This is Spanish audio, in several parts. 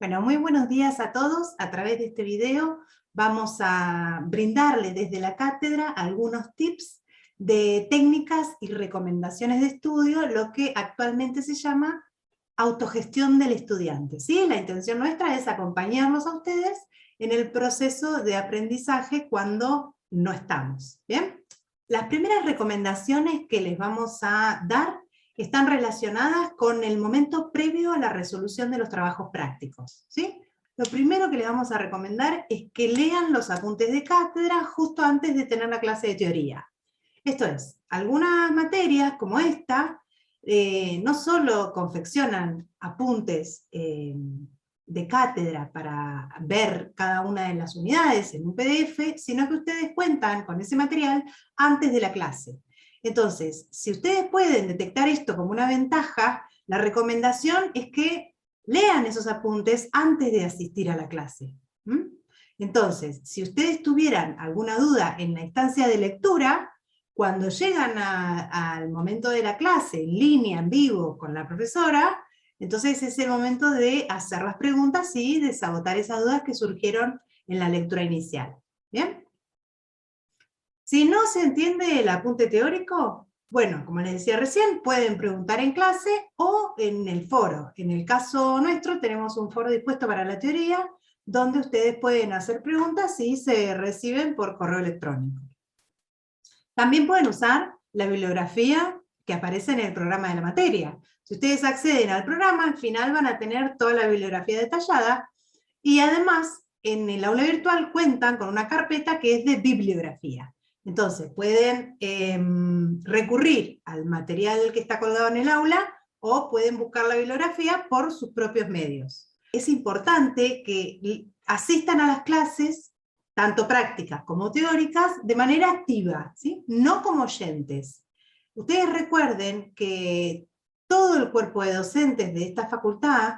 Bueno, muy buenos días a todos. A través de este video vamos a brindarle desde la cátedra algunos tips de técnicas y recomendaciones de estudio, lo que actualmente se llama autogestión del estudiante. ¿Sí? La intención nuestra es acompañarlos a ustedes en el proceso de aprendizaje cuando no estamos. ¿Bien? Las primeras recomendaciones que les vamos a dar están relacionadas con el momento previo a la resolución de los trabajos prácticos. ¿Sí? Lo primero que les vamos a recomendar es que lean los apuntes de cátedra justo antes de tener la clase de teoría. Esto es, algunas materias como esta no solo confeccionan apuntes de cátedra para ver cada una de las unidades en un PDF, sino que ustedes cuentan con ese material antes de la clase. Entonces, si ustedes pueden detectar esto como una ventaja, la recomendación es que lean esos apuntes antes de asistir a la clase. Entonces, si ustedes tuvieran alguna duda en la instancia de lectura, cuando llegan al momento de la clase, en línea, en vivo, con la profesora, entonces es el momento de hacer las preguntas y de desahogar esas dudas que surgieron en la lectura inicial. ¿Bien? Si no se entiende el apunte teórico, bueno, como les decía recién, pueden preguntar en clase o en el foro. En el caso nuestro tenemos un foro dispuesto para la teoría, donde ustedes pueden hacer preguntas y se reciben por correo electrónico. También pueden usar la bibliografía que aparece en el programa de la materia. Si ustedes acceden al programa, al final van a tener toda la bibliografía detallada, y además en el aula virtual cuentan con una carpeta que es de bibliografía. Entonces pueden recurrir al material que está colgado en el aula, o pueden buscar la bibliografía por sus propios medios. Es importante que asistan a las clases, tanto prácticas como teóricas, de manera activa, ¿sí? No como oyentes. Ustedes recuerden que todo el cuerpo de docentes de esta facultad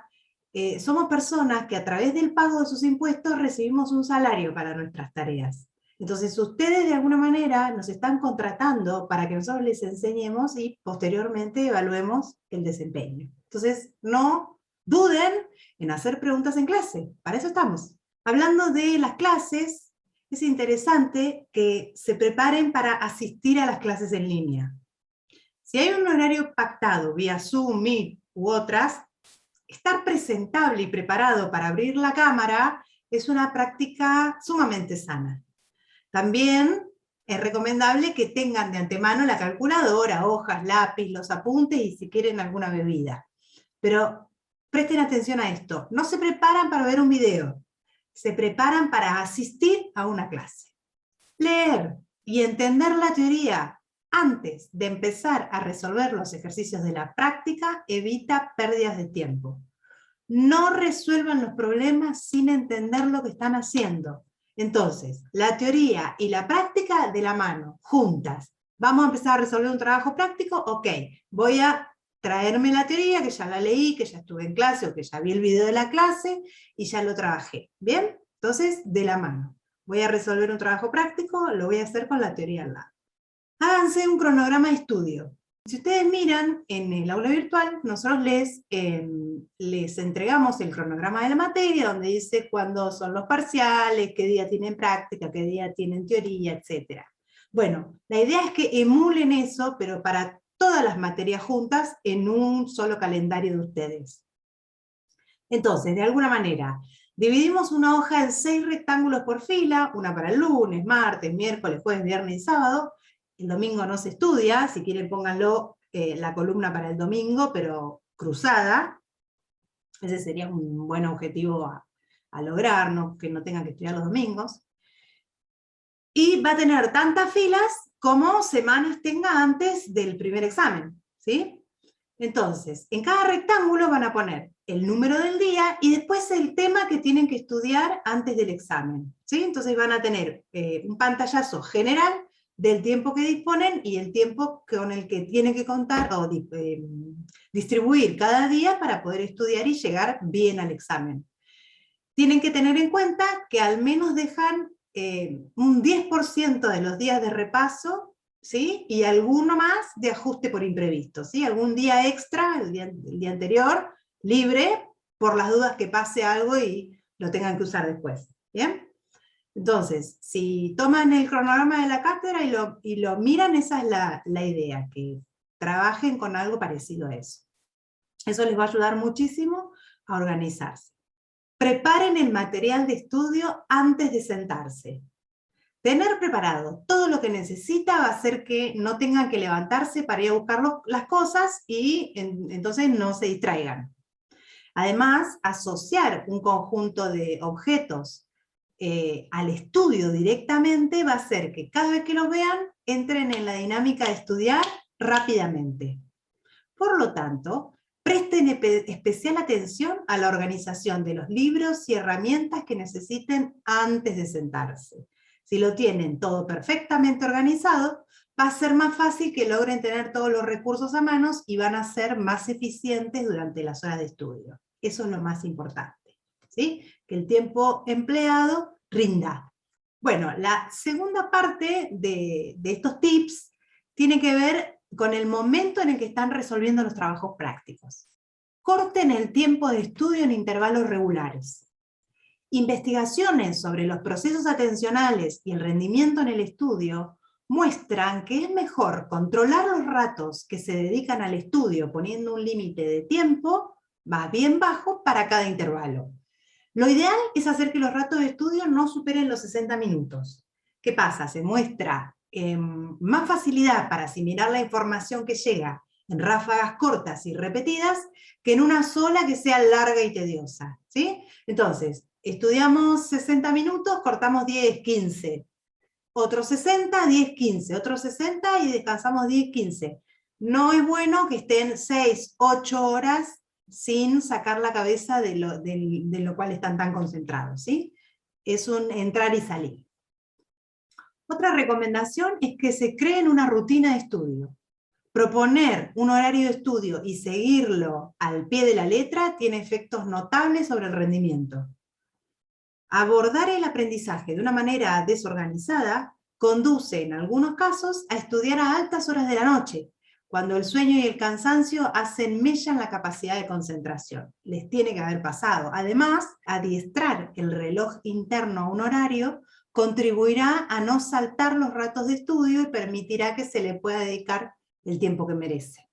somos personas que a través del pago de sus impuestos recibimos un salario para nuestras tareas. Entonces ustedes de alguna manera nos están contratando para que nosotros les enseñemos y posteriormente evaluemos el desempeño. Entonces no duden en hacer preguntas en clase, para eso estamos. Hablando de las clases, es interesante que se preparen para asistir a las clases en línea. Si hay un horario pactado vía Zoom, Meet u otras, estar presentable y preparado para abrir la cámara es una práctica sumamente sana. También es recomendable que tengan de antemano la calculadora, hojas, lápiz, los apuntes y si quieren alguna bebida. Pero presten atención a esto, no se preparan para ver un video, se preparan para asistir a una clase. Leer y entender la teoría antes de empezar a resolver los ejercicios de la práctica evita pérdidas de tiempo. No resuelvan los problemas sin entender lo que están haciendo. Entonces, la teoría y la práctica de la mano, juntas. ¿Vamos a empezar a resolver un trabajo práctico? Ok, voy a traerme la teoría, que ya la leí, que ya estuve en clase, o que ya vi el video de la clase, y ya lo trabajé. ¿Bien? Entonces, de la mano. Voy a resolver un trabajo práctico, lo voy a hacer con la teoría al lado. Háganse un cronograma de estudio. Si ustedes miran en el aula virtual, nosotros les entregamos el cronograma de la materia, donde dice cuándo son los parciales, qué día tienen práctica, qué día tienen teoría, etc. Bueno, la idea es que emulen eso, pero para todas las materias juntas, en un solo calendario de ustedes. Entonces, de alguna manera, dividimos una hoja en 6 rectángulos por fila, una para el lunes, martes, miércoles, jueves, viernes y sábado. El domingo no se estudia, si quieren pónganlo la columna para el domingo, pero cruzada. Ese sería un buen objetivo a lograr, ¿no? Que no tengan que estudiar los domingos. Y va a tener tantas filas como semanas tenga antes del primer examen, ¿sí? Entonces, en cada rectángulo van a poner el número del día y después el tema que tienen que estudiar antes del examen, ¿sí? Entonces van a tener un pantallazo general del tiempo que disponen y el tiempo con el que tienen que contar o distribuir cada día para poder estudiar y llegar bien al examen. Tienen que tener en cuenta que al menos dejan un 10% de los días de repaso, ¿sí? Y alguno más de ajuste por imprevisto, ¿sí? Algún día extra, el día anterior, libre, por las dudas que pase algo y lo tengan que usar después. ¿Bien? Entonces, si toman el cronograma de la cátedra y lo miran, esa es la idea, que trabajen con algo parecido a eso. Eso les va a ayudar muchísimo a organizarse. Preparen el material de estudio antes de sentarse. Tener preparado todo lo que necesita va a hacer que no tengan que levantarse para ir a buscar las cosas y entonces no se distraigan. Además, asociar un conjunto de objetos al estudio directamente va a hacer que cada vez que los vean entren en la dinámica de estudiar rápidamente. Por lo tanto, presten especial atención a la organización de los libros y herramientas que necesiten antes de sentarse. Si lo tienen todo perfectamente organizado, va a ser más fácil que logren tener todos los recursos a mano y van a ser más eficientes durante las horas de estudio. Eso es lo más importante, ¿sí? Que el tiempo empleado rinda. Bueno, la segunda parte de estos tips tiene que ver con el momento en el que están resolviendo los trabajos prácticos. Corten el tiempo de estudio en intervalos regulares. Investigaciones sobre los procesos atencionales y el rendimiento en el estudio muestran que es mejor controlar los ratos que se dedican al estudio poniendo un límite de tiempo más bien bajo para cada intervalo. Lo ideal es hacer que los ratos de estudio no superen los 60 minutos. ¿Qué pasa? Se muestra más facilidad para asimilar la información que llega en ráfagas cortas y repetidas que en una sola que sea larga y tediosa, ¿sí? Entonces, estudiamos 60 minutos, cortamos 10, 15. Otros 60, 10, 15. Otros 60 y descansamos 10, 15. No es bueno que estén 6, 8 horas sin sacar la cabeza de lo cual están tan concentrados, ¿sí? Es un entrar y salir. Otra recomendación es que se creen una rutina de estudio. Proponer un horario de estudio y seguirlo al pie de la letra tiene efectos notables sobre el rendimiento. Abordar el aprendizaje de una manera desorganizada conduce, en algunos casos, a estudiar a altas horas de la noche, cuando el sueño y el cansancio hacen mella en la capacidad de concentración. Les tiene que haber pasado. Además, adiestrar el reloj interno a un horario contribuirá a no saltar los ratos de estudio y permitirá que se le pueda dedicar el tiempo que merece.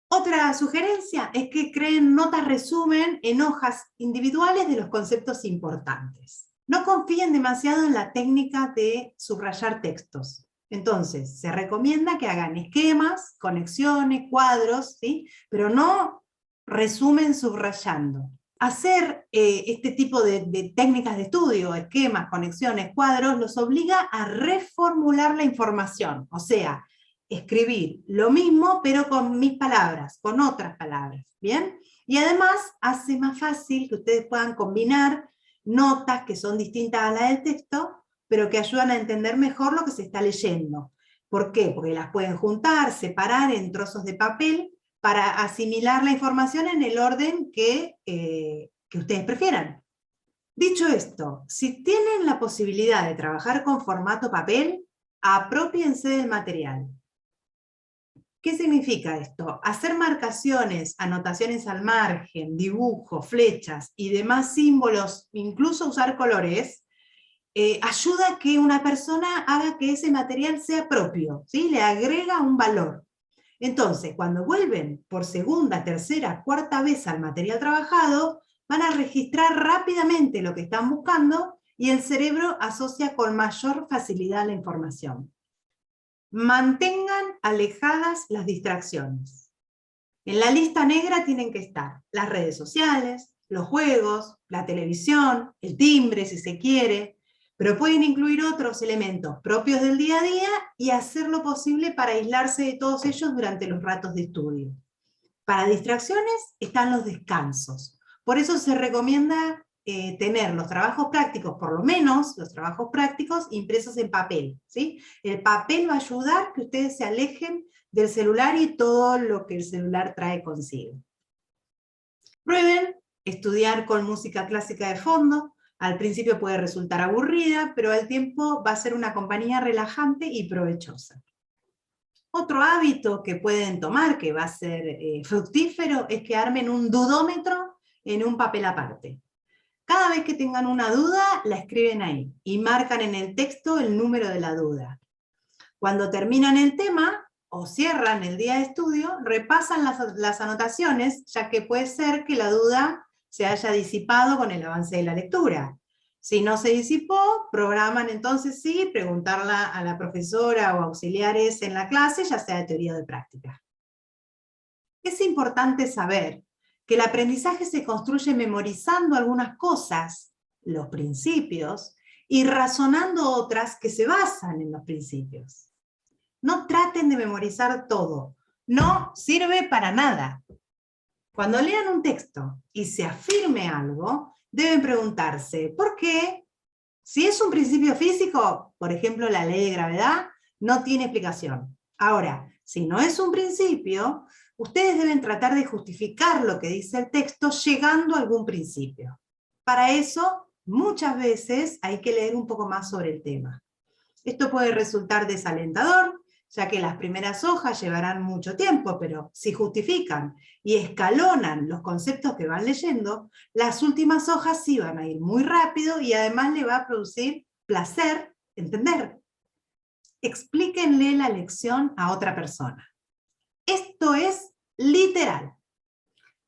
Otra sugerencia es que creen notas resumen en hojas individuales de los conceptos importantes. No confíen demasiado en la técnica de subrayar textos. Entonces, se recomienda que hagan esquemas, conexiones, cuadros, ¿sí? Pero no resumen subrayando. Hacer este tipo de técnicas de estudio, esquemas, conexiones, cuadros, los obliga a reformular la información, o sea, escribir lo mismo, pero con mis palabras, con otras palabras, ¿bien? Y además hace más fácil que ustedes puedan combinar notas que son distintas a las del texto, pero que ayudan a entender mejor lo que se está leyendo. ¿Por qué? Porque las pueden juntar, separar en trozos de papel, para asimilar la información en el orden que ustedes prefieran. Dicho esto, si tienen la posibilidad de trabajar con formato papel, aprópiense del material. ¿Qué significa esto? Hacer marcaciones, anotaciones al margen, dibujos, flechas y demás símbolos, incluso usar colores, ayuda a que una persona haga que ese material sea propio, ¿sí? Le agrega un valor. Entonces, cuando vuelven por segunda, tercera, cuarta vez al material trabajado, van a registrar rápidamente lo que están buscando y el cerebro asocia con mayor facilidad la información. Mantengan alejadas las distracciones. En la lista negra tienen que estar las redes sociales, los juegos, la televisión, el timbre si se quiere, pero pueden incluir otros elementos propios del día a día y hacer lo posible para aislarse de todos ellos durante los ratos de estudio. Para distracciones están los descansos. Por eso se recomienda tener los trabajos prácticos, por lo menos los trabajos prácticos impresos en papel, ¿sí? El papel va a ayudar a que ustedes se alejen del celular y todo lo que el celular trae consigo. Prueben estudiar con música clásica de fondo. Al principio puede resultar aburrida, pero al tiempo va a ser una compañía relajante y provechosa. Otro hábito que pueden tomar, que va a ser fructífero, es que armen un dudómetro en un papel aparte. Cada vez que tengan una duda, la escriben ahí y marcan en el texto el número de la duda. Cuando terminan el tema o cierran el día de estudio, repasan las anotaciones, ya que puede ser que la duda se haya disipado con el avance de la lectura. Si no se disipó, programan entonces sí, preguntarla a la profesora o auxiliares en la clase, ya sea de teoría o de práctica. Es importante saber que el aprendizaje se construye memorizando algunas cosas, los principios, y razonando otras que se basan en los principios. No traten de memorizar todo, no sirve para nada. Cuando lean un texto y se afirme algo, deben preguntarse, ¿por qué? Si es un principio físico, por ejemplo la ley de gravedad, no tiene explicación. Ahora, si no es un principio, ustedes deben tratar de justificar lo que dice el texto llegando a algún principio. Para eso, muchas veces hay que leer un poco más sobre el tema. Esto puede resultar desalentador, ya que las primeras hojas llevarán mucho tiempo, pero si justifican y escalonan los conceptos que van leyendo, las últimas hojas sí van a ir muy rápido y además le va a producir placer entender. Explíquenle la lección a otra persona. Esto es literal.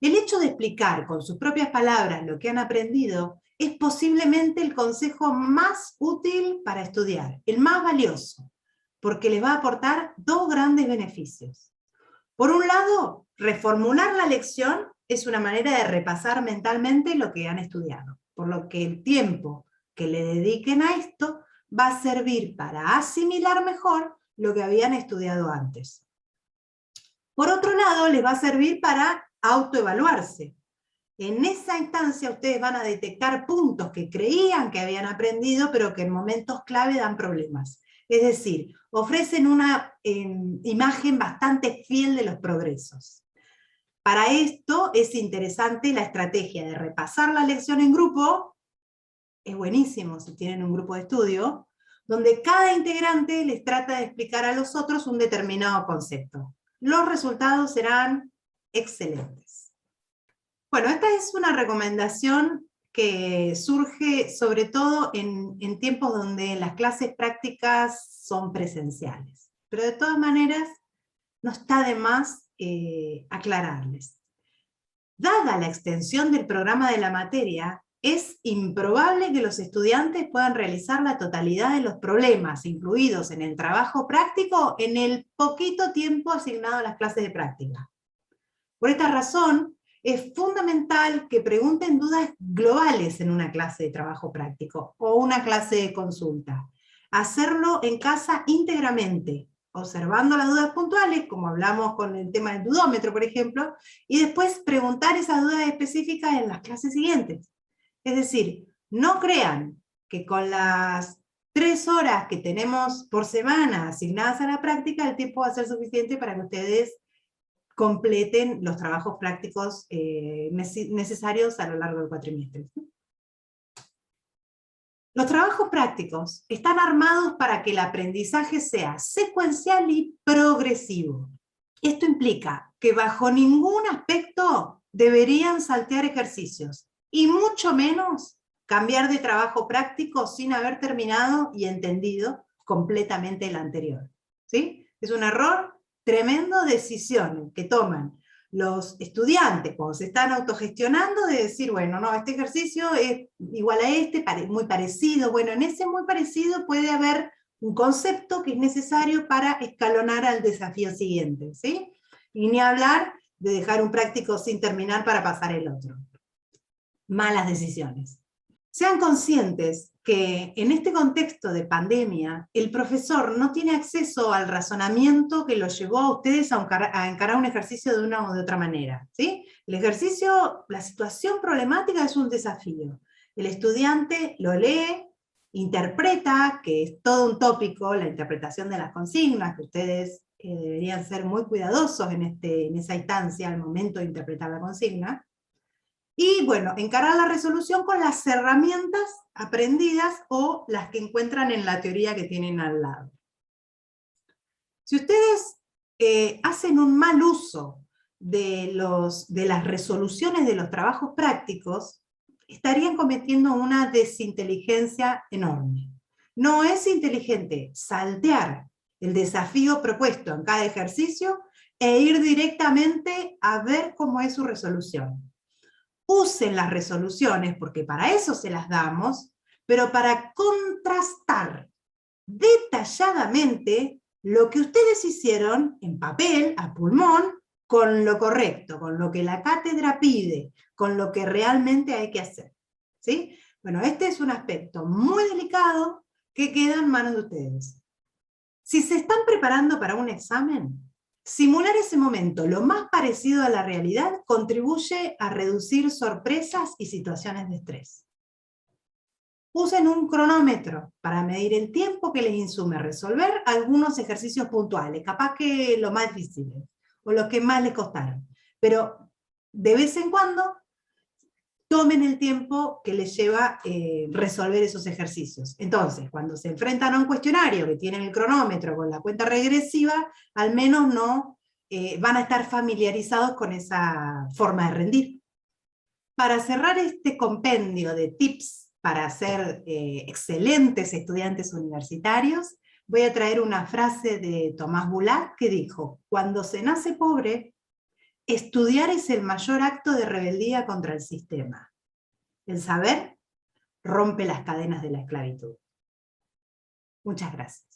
El hecho de explicar con sus propias palabras lo que han aprendido es posiblemente el consejo más útil para estudiar, el más valioso, porque les va a aportar dos grandes beneficios. Por un lado, reformular la lección es una manera de repasar mentalmente lo que han estudiado, por lo que el tiempo que le dediquen a esto va a servir para asimilar mejor lo que habían estudiado antes. Por otro lado, les va a servir para autoevaluarse. En esa instancia ustedes van a detectar puntos que creían que habían aprendido, pero que en momentos clave dan problemas. Es decir, ofrecen una imagen bastante fiel de los progresos. Para esto es interesante la estrategia de repasar la lección en grupo, es buenísimo si tienen un grupo de estudio, donde cada integrante les trata de explicar a los otros un determinado concepto. Los resultados serán excelentes. Bueno, esta es una recomendación que surge sobre todo en tiempos donde las clases prácticas son presenciales. Pero de todas maneras, no está de más aclararles. Dada la extensión del programa de la materia, es improbable que los estudiantes puedan realizar la totalidad de los problemas incluidos en el trabajo práctico en el poquito tiempo asignado a las clases de práctica. Por esta razón, es fundamental que pregunten dudas globales en una clase de trabajo práctico o una clase de consulta. Hacerlo en casa íntegramente, observando las dudas puntuales, como hablamos con el tema del dudómetro, por ejemplo, y después preguntar esas dudas específicas en las clases siguientes. Es decir, no crean que con las 3 horas que tenemos por semana asignadas a la práctica, el tiempo va a ser suficiente para que ustedes completen los trabajos prácticos necesarios a lo largo del cuatrimestre. Los trabajos prácticos están armados para que el aprendizaje sea secuencial y progresivo. Esto implica que bajo ningún aspecto deberían saltear ejercicios, y mucho menos cambiar de trabajo práctico sin haber terminado y entendido completamente el anterior. ¿Sí? Es un error tremendo, decisión que toman los estudiantes cuando se están autogestionando de decir, bueno, no, este ejercicio es igual a este, muy parecido. Bueno, en ese muy parecido puede haber un concepto que es necesario para escalonar al desafío siguiente, ¿sí? Y ni hablar de dejar un práctico sin terminar para pasar el otro. Malas decisiones. Sean conscientes que en este contexto de pandemia, el profesor no tiene acceso al razonamiento que los llevó a ustedes a encarar un ejercicio de una o de otra manera, ¿sí? El ejercicio, la situación problemática es un desafío. El estudiante lo lee, interpreta, que es todo un tópico, la interpretación de las consignas, que ustedes deberían ser muy cuidadosos en esa instancia al momento de interpretar la consigna. Y bueno, encarar la resolución con las herramientas aprendidas o las que encuentran en la teoría que tienen al lado. Si ustedes hacen un mal uso de las resoluciones de los trabajos prácticos estarían cometiendo una desinteligencia enorme. No es inteligente saltear el desafío propuesto en cada ejercicio e ir directamente a ver cómo es su resolución. Usen las resoluciones, porque para eso se las damos, pero para contrastar detalladamente lo que ustedes hicieron en papel, a pulmón, con lo correcto, con lo que la cátedra pide, con lo que realmente hay que hacer. ¿Sí? Bueno, este es un aspecto muy delicado que queda en manos de ustedes. Si se están preparando para un examen, simular ese momento lo más parecido a la realidad contribuye a reducir sorpresas y situaciones de estrés. Usen un cronómetro para medir el tiempo que les insume resolver algunos ejercicios puntuales, capaz que lo más difíciles, o los que más les costaron. Pero de vez en cuando, tomen el tiempo que les lleva resolver esos ejercicios. Entonces, cuando se enfrentan a un cuestionario que tienen el cronómetro con la cuenta regresiva, al menos no van a estar familiarizados con esa forma de rendir. Para cerrar este compendio de tips para ser excelentes estudiantes universitarios, voy a traer una frase de Tomás Boulat que dijo: cuando se nace pobre, estudiar es el mayor acto de rebeldía contra el sistema. El saber rompe las cadenas de la esclavitud. Muchas gracias.